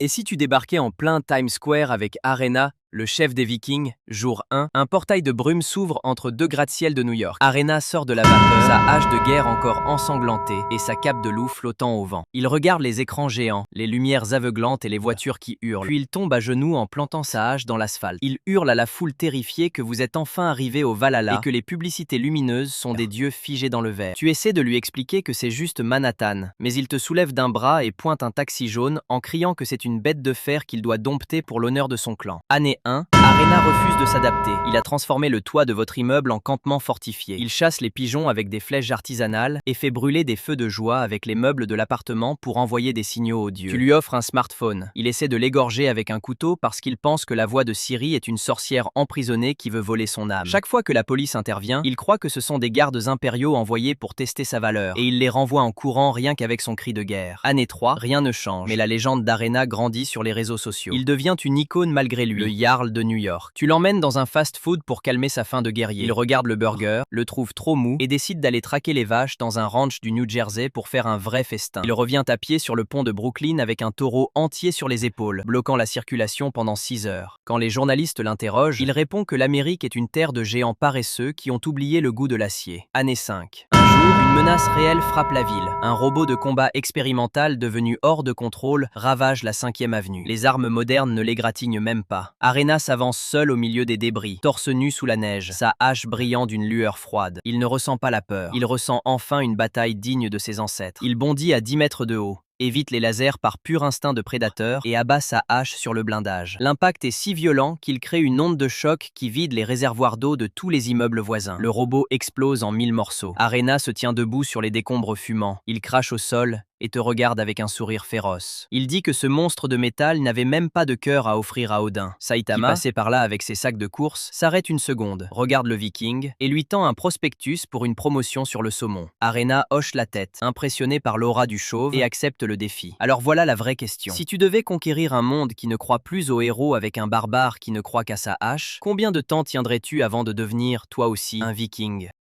Et si tu débarquais en plein Times Square avec Arena, le chef des Vikings, jour 1, un portail de brume s'ouvre entre deux gratte-ciel de New York. Arena sort de la vapeur, sa hache de guerre encore ensanglantée et sa cape de loup flottant au vent. Il regarde les écrans géants, les lumières aveuglantes et les voitures qui hurlent. Puis il tombe à genoux en plantant sa hache dans l'asphalte. Il hurle à la foule terrifiée que vous êtes enfin arrivé au Valhalla et que les publicités lumineuses sont des dieux figés dans le verre. Tu essaies de lui expliquer que c'est juste Manhattan, mais il te soulève d'un bras et pointe un taxi jaune en criant que c'est une bête de fer qu'il doit dompter pour l'honneur de son clan. Année 1, Arena refuse de s'adapter. Il a transformé le toit de votre immeuble en campement fortifié. Il chasse les pigeons avec des flèches artisanales et fait brûler des feux de joie avec les meubles de l'appartement pour envoyer des signaux aux dieux. Tu lui offres un smartphone. Il essaie de l'égorger avec un couteau parce qu'il pense que la voix de Siri est une sorcière emprisonnée qui veut voler son âme. Chaque fois que la police intervient, il croit que ce sont des gardes impériaux envoyés pour tester sa valeur et il les renvoie en courant rien qu'avec son cri de guerre. Année 3, rien ne change, mais la légende d'Arena grandit sur les réseaux sociaux. Il devient une icône malgré lui, le Jarl de New York. Tu l'emmènes dans un fast-food pour calmer sa faim de guerrier. Il regarde le burger, le trouve trop mou et décide d'aller traquer les vaches dans un ranch du New Jersey pour faire un vrai festin. Il revient à pied sur le pont de Brooklyn avec un taureau entier sur les épaules, bloquant la circulation pendant 6 heures. Quand les journalistes l'interrogent, il répond que l'Amérique est une terre de géants paresseux qui ont oublié le goût de l'acier. Année 5. Un jour, une menace réelle frappe la ville. Un robot de combat expérimental devenu hors de contrôle ravage la 5e avenue. Les armes modernes ne l'égratignent même pas. Arena s'avance seul au milieu des débris, torse nu sous la neige, sa hache brillant d'une lueur froide. Il ne ressent pas la peur. Il ressent enfin une bataille digne de ses ancêtres. Il bondit à 10 mètres de haut, évite les lasers par pur instinct de prédateur et abat sa hache sur le blindage. L'impact est si violent qu'il crée une onde de choc qui vide les réservoirs d'eau de tous les immeubles voisins. Le robot explose en 1000 morceaux. Arena se tient debout sur les décombres fumants. Il crache au sol et te regarde avec un sourire féroce. Il dit que ce monstre de métal n'avait même pas de cœur à offrir à Odin. Saitama, qui passait par là avec ses sacs de course, s'arrête une seconde, regarde le viking et lui tend un prospectus pour une promotion sur le saumon. Arena hoche la tête, impressionné par l'aura du chauve, et accepte le défi. Alors voilà la vraie question. Si tu devais conquérir un monde qui ne croit plus aux héros avec un barbare qui ne croit qu'à sa hache, combien de temps tiendrais-tu avant de devenir, toi aussi, un viking ?